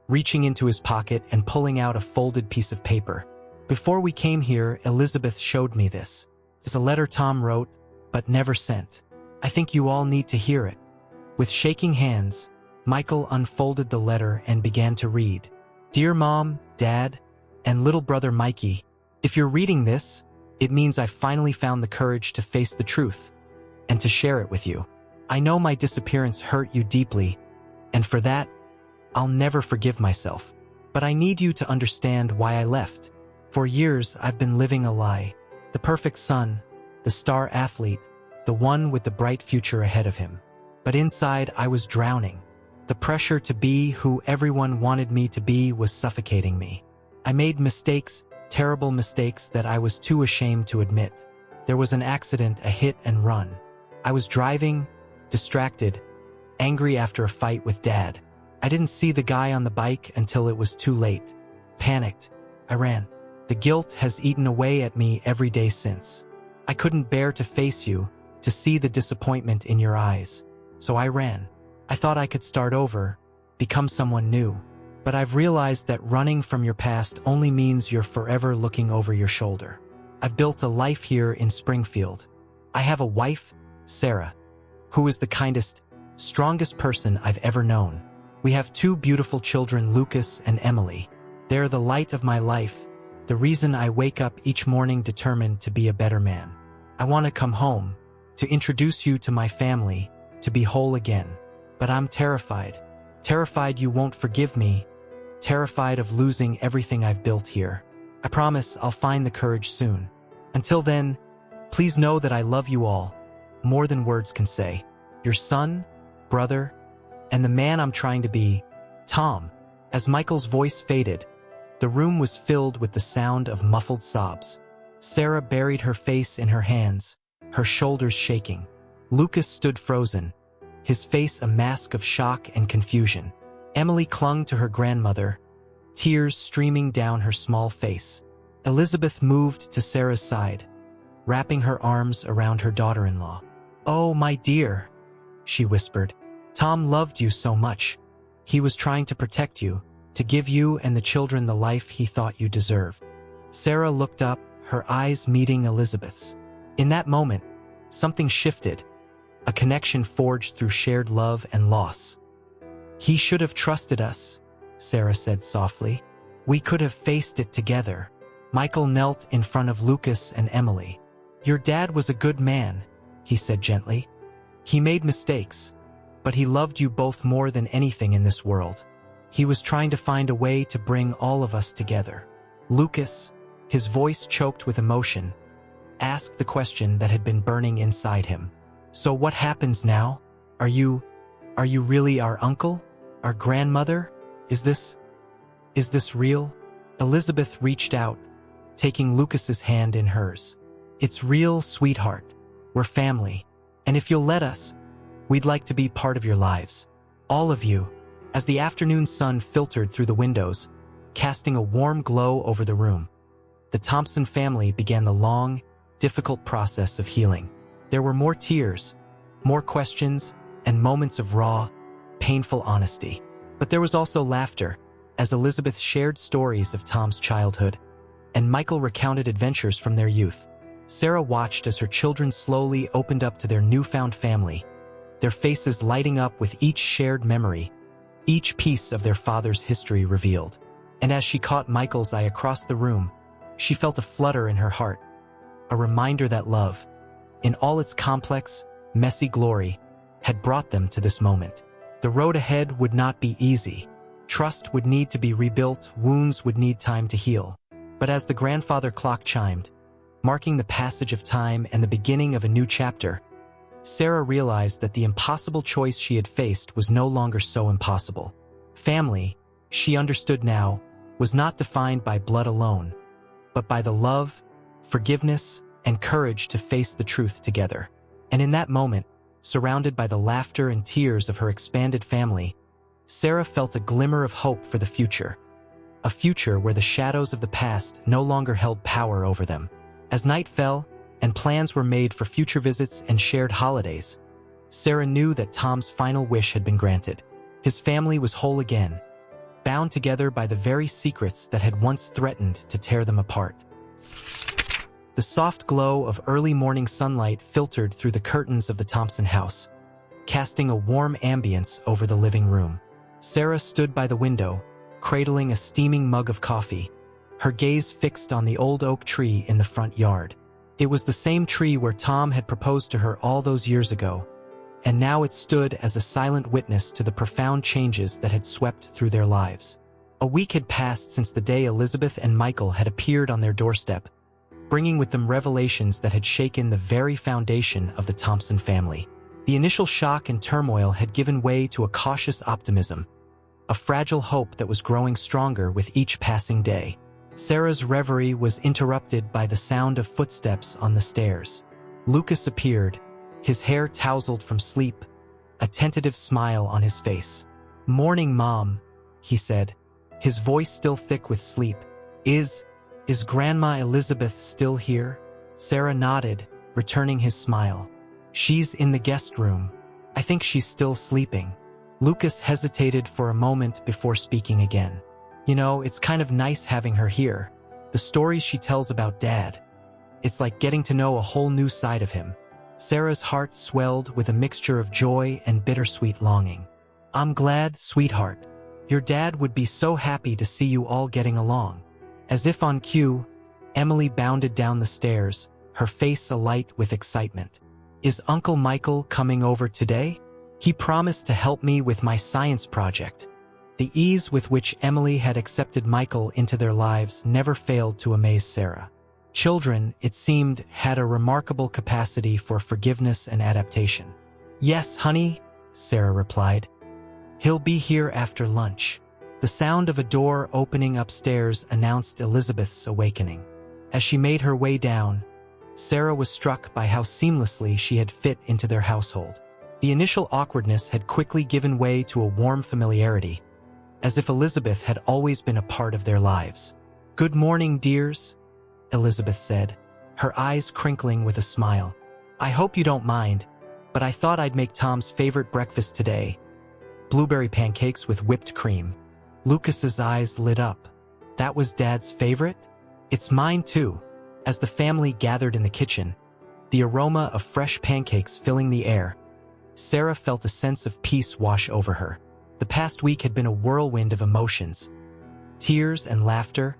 reaching into his pocket and pulling out a folded piece of paper. "Before we came here, Elizabeth showed me this. It's a letter Tom wrote, but never sent. I think you all need to hear it." With shaking hands, Michael unfolded the letter and began to read. "Dear Mom, Dad, and little brother Mikey, if you're reading this, it means I've finally found the courage to face the truth and to share it with you. I know my disappearance hurt you deeply, and for that, I'll never forgive myself. But I need you to understand why I left. For years, I've been living a lie. The perfect son, the star athlete, the one with the bright future ahead of him. But inside, I was drowning. The pressure to be who everyone wanted me to be was suffocating me. I made mistakes, terrible mistakes that I was too ashamed to admit. There was an accident, a hit and run. I was driving, distracted, angry after a fight with Dad. I didn't see the guy on the bike until it was too late. Panicked, I ran. The guilt has eaten away at me every day since. I couldn't bear to face you, to see the disappointment in your eyes. So I ran. I thought I could start over, become someone new. but I've realized that running from your past only means you're forever looking over your shoulder. I've built a life here in Springfield. I have a wife, Sarah, who is the kindest, strongest person I've ever known. We have 2 beautiful children, Lucas and Emily. They're the light of my life, the reason I wake up each morning determined to be a better man. I want to come home, to introduce you to my family, to be whole again. But I'm terrified. Terrified you won't forgive me. Terrified of losing everything I've built here. I promise I'll find the courage soon. Until then, please know that I love you all, more than words can say. Your son, brother, and the man I'm trying to be, Tom. As Michael's voice faded, the room was filled with the sound of muffled sobs. Sarah buried her face in her hands, her shoulders shaking. Lucas stood frozen, his face a mask of shock and confusion. Emily clung to her grandmother, tears streaming down her small face. Elizabeth moved to Sarah's side, wrapping her arms around her daughter-in-law. "Oh, my dear," she whispered. "Tom loved you so much. He was trying to protect you, to give you and the children the life he thought you deserved." Sarah looked up, her eyes meeting Elizabeth's. In that moment, something shifted, a connection forged through shared love and loss. "He should have trusted us," Sarah said softly. "We could have faced it together." Michael knelt in front of Lucas and Emily. "Your dad was a good man," he said gently. "He made mistakes, but he loved you both more than anything in this world. He was trying to find a way to bring all of us together." Lucas, his voice choked with emotion, asked the question that had been burning inside him. "So what happens now? Are you really our uncle? Our grandmother? Is this real?" Elizabeth reached out, taking Lucas's hand in hers. "It's real, sweetheart. We're family. And if you'll let us, we'd like to be part of your lives. All of you." As the afternoon sun filtered through the windows, casting a warm glow over the room, the Thompson family began the long, difficult process of healing. There were more tears, more questions, and moments of raw, painful honesty. But there was also laughter, as Elizabeth shared stories of Tom's childhood, and Michael recounted adventures from their youth. Sarah watched as her children slowly opened up to their newfound family, their faces lighting up with each shared memory, each piece of their father's history revealed. And as she caught Michael's eye across the room, she felt a flutter in her heart, a reminder that love, in all its complex, messy glory, had brought them to this moment. The road ahead would not be easy. Trust would need to be rebuilt, wounds would need time to heal. But as the grandfather clock chimed, marking the passage of time and the beginning of a new chapter, Sarah realized that the impossible choice she had faced was no longer so impossible. Family, she understood now, was not defined by blood alone, but by the love, forgiveness, and courage to face the truth together. And in that moment, surrounded by the laughter and tears of her expanded family, Sarah felt a glimmer of hope for the future. A future where the shadows of the past no longer held power over them. As night fell, and plans were made for future visits and shared holidays, Sarah knew that Tom's final wish had been granted. His family was whole again, bound together by the very secrets that had once threatened to tear them apart. The soft glow of early morning sunlight filtered through the curtains of the Thompson house, casting a warm ambience over the living room. Sarah stood by the window, cradling a steaming mug of coffee, her gaze fixed on the old oak tree in the front yard. It was the same tree where Tom had proposed to her all those years ago, and now it stood as a silent witness to the profound changes that had swept through their lives. A week had passed since the day Elizabeth and Michael had appeared on their doorstep, bringing with them revelations that had shaken the very foundation of the Thompson family. The initial shock and turmoil had given way to a cautious optimism, a fragile hope that was growing stronger with each passing day. Sarah's reverie was interrupted by the sound of footsteps on the stairs. Lucas appeared, his hair tousled from sleep, a tentative smile on his face. "Morning, Mom," he said, his voice still thick with sleep. Is Grandma Elizabeth still here?" Sarah nodded, returning his smile. "She's in the guest room. I think she's still sleeping." Lucas hesitated for a moment before speaking again. You know, it's kind of nice having her here. The stories she tells about Dad. It's like getting to know a whole new side of him. Sarah's heart swelled with a mixture of joy and bittersweet longing. I'm glad, sweetheart. Your dad would be so happy to see you all getting along. As if on cue, Emily bounded down the stairs, her face alight with excitement. Is Uncle Michael coming over today? He promised to help me with my science project. The ease with which Emily had accepted Michael into their lives never failed to amaze Sarah. Children, it seemed, had a remarkable capacity for forgiveness and adaptation. Yes, honey, Sarah replied. He'll be here after lunch. The sound of a door opening upstairs announced Elizabeth's awakening. As she made her way down, Sarah was struck by how seamlessly she had fit into their household. The initial awkwardness had quickly given way to a warm familiarity, as if Elizabeth had always been a part of their lives. Good morning, dears, Elizabeth said, her eyes crinkling with a smile. I hope you don't mind, but I thought I'd make Tom's favorite breakfast today. Blueberry pancakes with whipped cream. Lucas's eyes lit up. That was Dad's favorite? It's mine too. As the family gathered in the kitchen, the aroma of fresh pancakes filling the air, Sarah felt a sense of peace wash over her. The past week had been a whirlwind of emotions. Tears and laughter,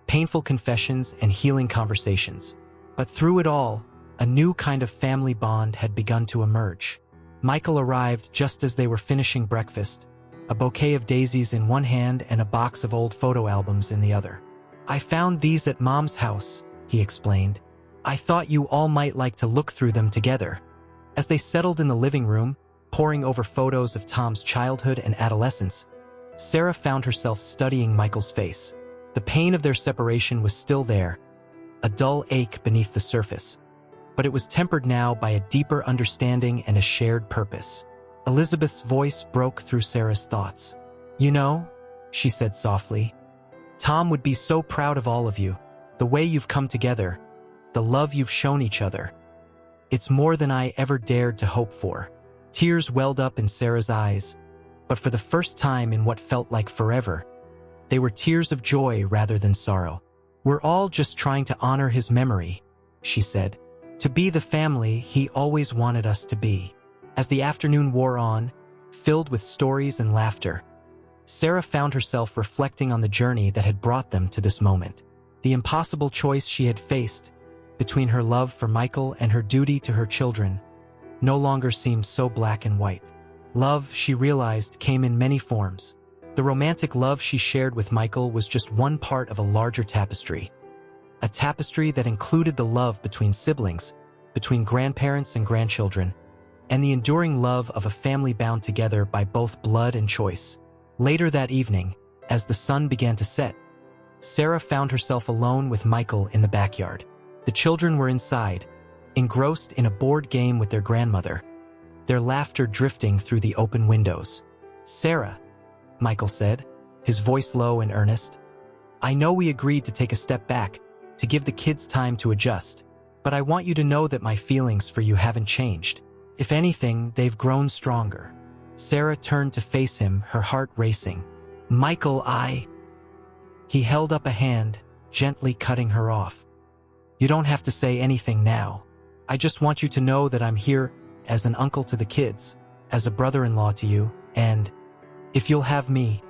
painful confessions and healing conversations. But through it all, a new kind of family bond had begun to emerge. Michael arrived just as they were finishing breakfast, a bouquet of daisies in one hand and a box of old photo albums in the other. I found these at Mom's house, he explained. I thought you all might like to look through them together. As they settled in the living room, poring over photos of Tom's childhood and adolescence, Sarah found herself studying Michael's face. The pain of their separation was still there, a dull ache beneath the surface, but it was tempered now by a deeper understanding and a shared purpose. Elizabeth's voice broke through Sarah's thoughts. You know, she said softly, Tom would be so proud of all of you, the way you've come together, the love you've shown each other. It's more than I ever dared to hope for. Tears welled up in Sarah's eyes, but for the first time in what felt like forever, they were tears of joy rather than sorrow. We're all just trying to honor his memory, she said, to be the family he always wanted us to be. As the afternoon wore on, filled with stories and laughter, Sarah found herself reflecting on the journey that had brought them to this moment. The impossible choice she had faced between her love for Michael and her duty to her children no longer seemed so black and white. Love, she realized, came in many forms. The romantic love she shared with Michael was just one part of a larger tapestry. A tapestry that included the love between siblings, between grandparents and grandchildren, and the enduring love of a family bound together by both blood and choice. Later that evening, as the sun began to set, Sarah found herself alone with Michael in the backyard. The children were inside, engrossed in a board game with their grandmother, their laughter drifting through the open windows. Sarah, Michael said, his voice low and earnest, I know we agreed to take a step back, to give the kids time to adjust, but I want you to know that my feelings for you haven't changed. If anything, they've grown stronger. Sarah turned to face him, her heart racing. Michael, He held up a hand, gently cutting her off. You don't have to say anything now. I just want you to know that I'm here as an uncle to the kids, as a brother-in-law to you, and, if you'll have me,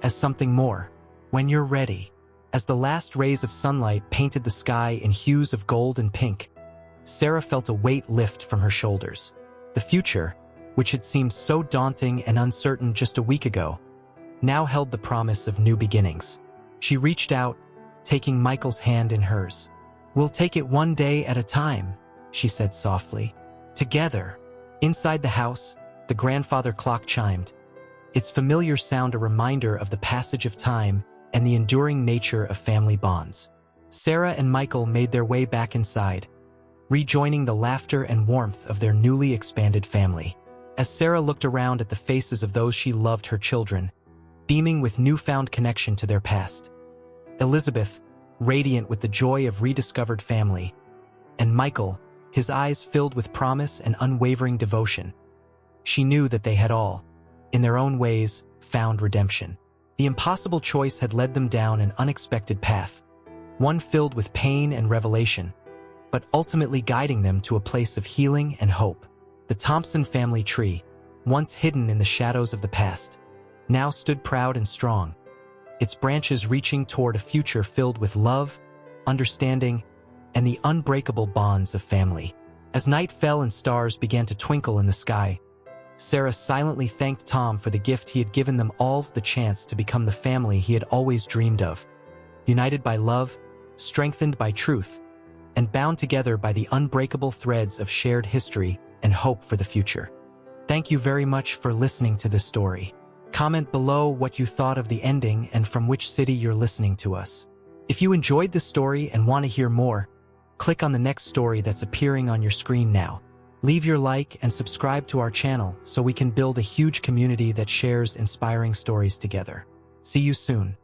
as something more, when you're ready. As the last rays of sunlight painted the sky in hues of gold and pink, Sarah felt a weight lift from her shoulders. The future, which had seemed so daunting and uncertain just a week ago, now held the promise of new beginnings. She reached out, taking Michael's hand in hers. We'll take it one day at a time, she said softly. Together. Inside the house, the grandfather clock chimed, its familiar sound a reminder of the passage of time and the enduring nature of family bonds. Sarah and Michael made their way back inside, rejoining the laughter and warmth of their newly expanded family. As Sarah looked around at the faces of those she loved, her children, beaming with newfound connection to their past, Elizabeth, radiant with the joy of rediscovered family, and Michael, his eyes filled with promise and unwavering devotion, she knew that they had all in their own ways, found redemption. The impossible choice had led them down an unexpected path, one filled with pain and revelation, but ultimately guiding them to a place of healing and hope. The Thompson family tree, once hidden in the shadows of the past, now stood proud and strong, its branches reaching toward a future filled with love, understanding, and the unbreakable bonds of family. As night fell and stars began to twinkle in the sky, Sarah silently thanked Tom for the gift he had given them all, the chance to become the family he had always dreamed of, united by love, strengthened by truth, and bound together by the unbreakable threads of shared history and hope for the future. Thank you very much for listening to this story. Comment below what you thought of the ending and from which city you're listening to us. If you enjoyed the story and want to hear more, click on the next story that's appearing on your screen now. Leave your like and subscribe to our channel so we can build a huge community that shares inspiring stories together. See you soon.